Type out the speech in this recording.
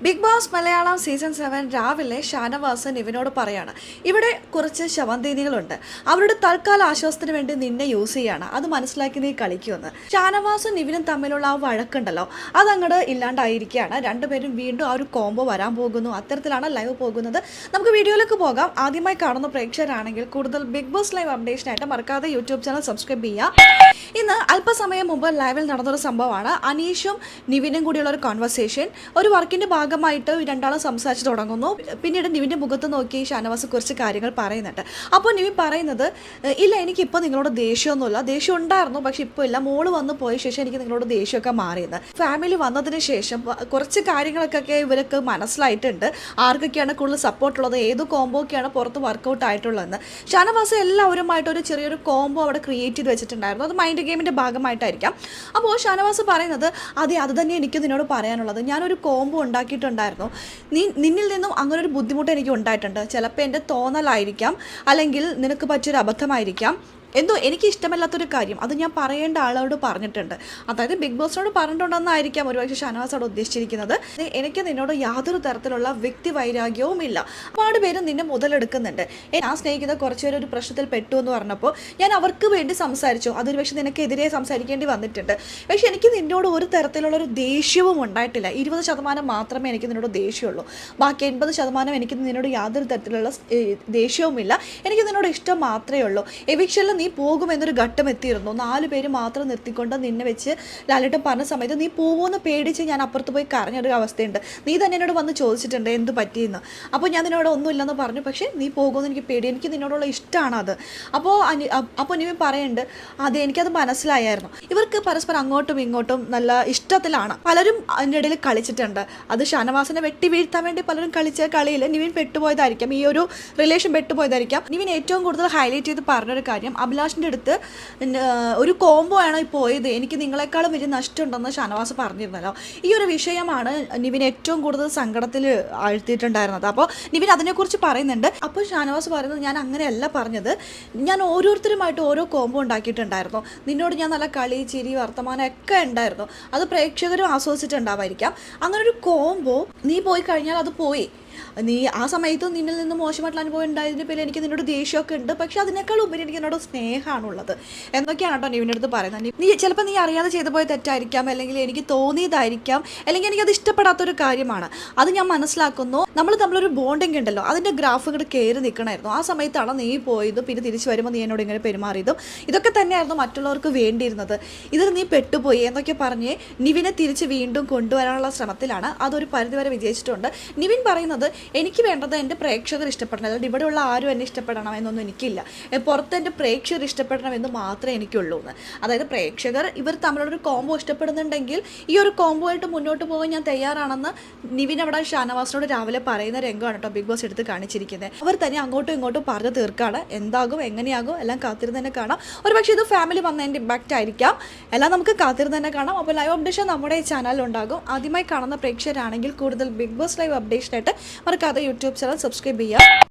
Big boss Malayalam season 7 രാവിലെ ഷാനവാസ് നിവിനോട് പറയാണ്, ഇവിടെ കുറച്ച് ശവന്തീനികളുണ്ട്, അവരുടെ തൽക്കാല ആശ്വാസത്തിന് വേണ്ടി നിന്നെ യൂസ് ചെയ്യാണ്, അത് മനസ്സിലാക്കി നീ കളിക്കുമെന്ന്. ഷാനവാസും നിവിനും തമ്മിലുള്ള ആ വഴക്കുണ്ടല്ലോ, അതങ്ങോട്ട് ഇല്ലാണ്ടായിരിക്കുകയാണ്. രണ്ടുപേരും വീണ്ടും ആ ഒരു കോംബോ വരാൻ പോകുന്നു. അത്തരത്തിലാണ് ലൈവ് പോകുന്നത്. നമുക്ക് വീഡിയോയിലേക്ക് പോകാം. ആദ്യമായി കാണുന്ന പ്രേക്ഷകരാണെങ്കിൽ കൂടുതൽ ബിഗ് ബോസ് ലൈവ് അപ്ഡേഷനായിട്ട് മറക്കാതെ യൂട്യൂബ് ചാനൽ സബ്സ്ക്രൈബ് ചെയ്യുക. ഇന്ന് അല്പസമയം മുമ്പ് ലൈവിൽ നടന്നൊരു സംഭവമാണ്. അനീഷും നിവിനും കൂടിയുള്ള ഒരു കോൺവെർസേഷൻ. ഒരു വർക്കിൻ്റെ ഭാഗമായിട്ട് രണ്ടാളും സംസാരിച്ച് തുടങ്ങുന്നു. പിന്നീട് നിവിൻ്റെ മുഖത്ത് നോക്കി ഷാനവാസ് കുറച്ച് കാര്യങ്ങൾ പറയുന്നുണ്ട്. അപ്പോൾ നിവിൻ പറയുന്നത്, ഇല്ല എനിക്കിപ്പോൾ നിങ്ങളോട് ദേഷ്യമൊന്നുമില്ല, ദേഷ്യം ഉണ്ടായിരുന്നു പക്ഷെ ഇപ്പോൾ ഇല്ല, മോള് വന്ന് പോയ ശേഷം എനിക്ക് നിങ്ങളോട് ദേഷ്യമൊക്കെ മാറിയത്. ഫാമിലി വന്നതിന് ശേഷം കുറച്ച് കാര്യങ്ങളൊക്കെ ഇവർക്ക് മനസ്സിലായിട്ടുണ്ട്, ആർക്കൊക്കെയാണ് കൂടുതൽ സപ്പോർട്ടുള്ളത്, ഏത് കോംബോക്കെയാണ് പുറത്ത് വർക്കൗട്ട് ആയിട്ടുള്ളതെന്ന്. ഷാനവാസ് എല്ലാവരുമായിട്ട് ഒരു ചെറിയൊരു കോംബോ അവിടെ ക്രിയേറ്റ് ചെയ്ത് വെച്ചിട്ടുണ്ടായിരുന്നു. അത് മൈൻഡ് ഗെയിമിൻ്റെ ഭാഗമായിട്ടായിരിക്കാം. അപ്പോൾ ഷാനവാസ് പറയുന്നത്, അതെ അത് തന്നെ എനിക്ക് നിന്നോട് പറയാനുള്ളത്, ഞാനൊരു കോംബോ ഉണ്ടാക്കിയിട്ടുണ്ടായിരുന്നു, നിന്നിൽ നിന്നും അങ്ങനെ ഒരു ബുദ്ധിമുട്ട് എനിക്ക് ഉണ്ടായിട്ടുണ്ട്. ചിലപ്പോൾ എൻ്റെ തോന്നലായിരിക്കാം, അല്ലെങ്കിൽ നിനക്ക് പറ്റിയൊരു അബദ്ധമായിരിക്കാം, എന്തോ എനിക്ക് ഇഷ്ടമല്ലാത്തൊരു കാര്യം അത് ഞാൻ പറയേണ്ട ആളോട് പറഞ്ഞിട്ടുണ്ട്. അതായത് ബിഗ് ബോസിനോട് പറഞ്ഞിട്ടുണ്ടെന്നായിരിക്കാം ഒരുപക്ഷെ ഷാനവാസ് അവിടെ ഉദ്ദേശിച്ചിരിക്കുന്നത്. എനിക്ക് നിന്നോട് യാതൊരു തരത്തിലുള്ള വ്യക്തി വൈരാഗ്യവും ഇല്ല. ഒരുപാട് പേര് നിന്നെ മുതലെടുക്കുന്നുണ്ട്. ഞാൻ സ്നേഹിക്കുന്ന കുറച്ചുപേർ ഒരു പ്രശ്നത്തിൽ പെട്ടു എന്ന് പറഞ്ഞപ്പോൾ ഞാൻ അവർക്ക് വേണ്ടി സംസാരിച്ചു, അതൊരു പക്ഷേ നിനക്കെതിരെ സംസാരിക്കേണ്ടി വന്നിട്ടുണ്ട്. പക്ഷെ എനിക്ക് നിന്നോട് ഒരു തരത്തിലുള്ളൊരു ദേഷ്യവും ഉണ്ടായിട്ടില്ല. 20% മാത്രമേ എനിക്ക് നിന്നോട് ദേഷ്യമുള്ളൂ. ബാക്കി 80% എനിക്ക് നിന്നോട് യാതൊരു തരത്തിലുള്ള ദേഷ്യവുമില്ല. എനിക്ക് നിന്നോട് ഇഷ്ടം മാത്രമേ ഉള്ളൂ. എവിക്ഷനിൽ നീ പോകുമെന്നൊരു ഘട്ടം എത്തിയിരുന്നു. 4 പേര് മാത്രം നിർത്തിക്കൊണ്ട് നിന്നെ വെച്ച് ലാലേട്ടൻ പറഞ്ഞ സമയത്ത് നീ പോകുമെന്ന് പേടിച്ച് ഞാൻ അപ്പുറത്ത് പോയി കരഞ്ഞൊരു അവസ്ഥയുണ്ട്. നീ തന്നെ എന്നോട് വന്ന് ചോദിച്ചിട്ടുണ്ട് എന്ത് പറ്റിയെന്ന്. അപ്പോൾ ഞാൻ നിന്നോട് ഒന്നുമില്ലെന്ന് പറഞ്ഞു, പക്ഷേ നീ പോകുമെന്ന് എനിക്ക് പേടി, എനിക്ക് നിന്നോടുള്ള ഇഷ്ടമാണ് അത്. അപ്പോൾ നീ പറയുന്നുണ്ട്, അതെ എനിക്കത് മനസ്സിലായിരുന്നു. ഇവർക്ക് പരസ്പരം അങ്ങോട്ടും ഇങ്ങോട്ടും നല്ല ഇഷ്ടത്തിലാണ്. പലരും അതിൻ്റെ ഇടയിൽ കളിച്ചിട്ടുണ്ട്. അത് ഷാനവാസിനെ വെട്ടി വീഴ്ത്താൻ വേണ്ടി പലരും കളിച്ച കളിയിൽ നിവിൻ പെട്ടുപോയതായിരിക്കാം, ഈ ഒരു റിലേഷൻ പെട്ടുപോയതായിരിക്കാം. നിവിൻ ഏറ്റവും കൂടുതൽ ഹൈലൈറ്റ് ചെയ്ത് പറഞ്ഞൊരു കാര്യം, അഭിലാഷിൻ്റെ അടുത്ത് ഒരു കോംബോ ആണ് പോയത്, എനിക്ക് നിങ്ങളെക്കാളും വലിയ നഷ്ടമുണ്ടെന്ന് ഷാനവാസ് പറഞ്ഞിരുന്നല്ലോ. ഈ ഒരു വിഷയമാണ് നിവിൻ ഏറ്റവും കൂടുതൽ സങ്കടത്തിൽ ആഴ്ത്തിയിട്ടുണ്ടായിരുന്നത്. അപ്പോൾ നിവിൻ അതിനെക്കുറിച്ച് പറയുന്നുണ്ട്. അപ്പോൾ ഷാനവാസ് പറയുന്നത്, ഞാൻ അങ്ങനെയല്ല പറഞ്ഞത്, ഞാൻ ഓരോരുത്തരുമായിട്ട് ഓരോ കോംബോ ഉണ്ടാക്കിയിട്ടുണ്ടായിരുന്നു, നിന്നോട് ഞാൻ നല്ല കളി ചിരി വർത്തമാനം ഒക്കെ ഉണ്ടായിരുന്നു, അത് പ്രേക്ഷകരും ആസ്വദിച്ചിട്ടുണ്ടാവായിരിക്കാം. അങ്ങനെ ഒരു കോംബോ നീ പോയി കഴിഞ്ഞാൽ അത് പോയി. നീ ആ സമയത്ത് നിന്നിൽ നിന്ന് മോശമായിട്ടുള്ള അനുഭവം ഉണ്ടായതിൻ്റെ പേരിൽ എനിക്ക് നിന്നോട് ദേഷ്യമൊക്കെ ഉണ്ട്, പക്ഷെ അതിനേക്കാൾ ഉപരി എനിക്ക് എന്നോട് സ്നേഹമാണുള്ളത് എന്നൊക്കെയാണ് കേട്ടോ നിവിൻ്റെ അടുത്ത് പറയുന്നത്. ചിലപ്പോൾ നീ അറിയാതെ ചെയ്തു പോയ തെറ്റായിരിക്കാം, അല്ലെങ്കിൽ എനിക്ക് തോന്നിയതായിരിക്കാം, അല്ലെങ്കിൽ എനിക്കത് ഇഷ്ടപ്പെടാത്തൊരു കാര്യമാണ്, അത് ഞാൻ മനസ്സിലാക്കുന്നു. നമ്മൾ തമ്മിലൊരു ബോണ്ടിങ് ഉണ്ടല്ലോ, അതിൻ്റെ ഗ്രാഫ് ഇങ്ങോട്ട് കയറി നിൽക്കണമായിരുന്നു. ആ സമയത്താണ് നീ പോയതും പിന്നെ തിരിച്ചു വരുമ്പോൾ നീ എന്നോട് ഇങ്ങനെ പെരുമാറിയതും ഇതൊക്കെ തന്നെയായിരുന്നു മറ്റുള്ളവർക്ക് വേണ്ടിയിരുന്നത്. ഇതിൽ നീ പെട്ടുപോയി എന്നൊക്കെ പറഞ്ഞ് നിവിനെ തിരിച്ച് വീണ്ടും കൊണ്ടുവരാനുള്ള ശ്രമത്തിലാണ്. അതൊരു പരിധിവരെ വിജയിച്ചിട്ടുണ്ട്. നിവിൻ പറയുന്നത്, എനിക്ക് വേണ്ടത് എൻ്റെ പ്രേക്ഷകർ ഇഷ്ടപ്പെടണം, അല്ലാണ്ട് ഇവിടെയുള്ള ആരും എന്നെ ഇഷ്ടപ്പെടണം എന്നൊന്നും എനിക്കില്ല, പുറത്ത് എൻ്റെ പ്രേക്ഷകർ ഇഷ്ടപ്പെടണം എന്ന് മാത്രമേ എനിക്കുള്ളൂ എന്ന്. അതായത് പ്രേക്ഷകർ ഇവർ തമ്മിലുള്ളൊരു കോംബോ ഇഷ്ടപ്പെടുന്നുണ്ടെങ്കിൽ ഈ ഒരു കോംബോ ആയിട്ട് മുന്നോട്ട് പോകാൻ ഞാൻ തയ്യാറാണെന്ന് നിവിൻ അവിടെ ഷാനവാസിനോട് രാവിലെ പറയുന്ന രംഗമാണ് കേട്ടോ ബിഗ് ബോസ് എടുത്ത് കാണിച്ചിരിക്കുന്നത്. അവർ തന്നെ അങ്ങോട്ടും ഇങ്ങോട്ടും പറഞ്ഞു തീർക്കാണ്, എന്താകും എങ്ങനെയാകും എല്ലാം കാത്തിരുന്ന് തന്നെ കാണാം. ഒരുപക്ഷെ ഇത് ഫാമിലി വന്നതിൻ്റെ ഇമ്പാക്റ്റ് ആയിരിക്കാം, എല്ലാം നമുക്ക് കാത്തിരുന്ന് തന്നെ കാണാം. അപ്പോൾ ലൈവ് അപ്ഡേഷൻ നമ്മുടെ ഈ ചാനലിലുണ്ടാകും. ആദ്യമായി കാണുന്ന പ്രേക്ഷകരാണെങ്കിൽ കൂടുതൽ ബിഗ് ബോസ് ലൈവ് അപ്ഡേഷനായിട്ട് മറക്കാതെ യൂട്യൂബ് ചാനൽ സബ്സ്ക്രൈബ് ചെയ്യുക.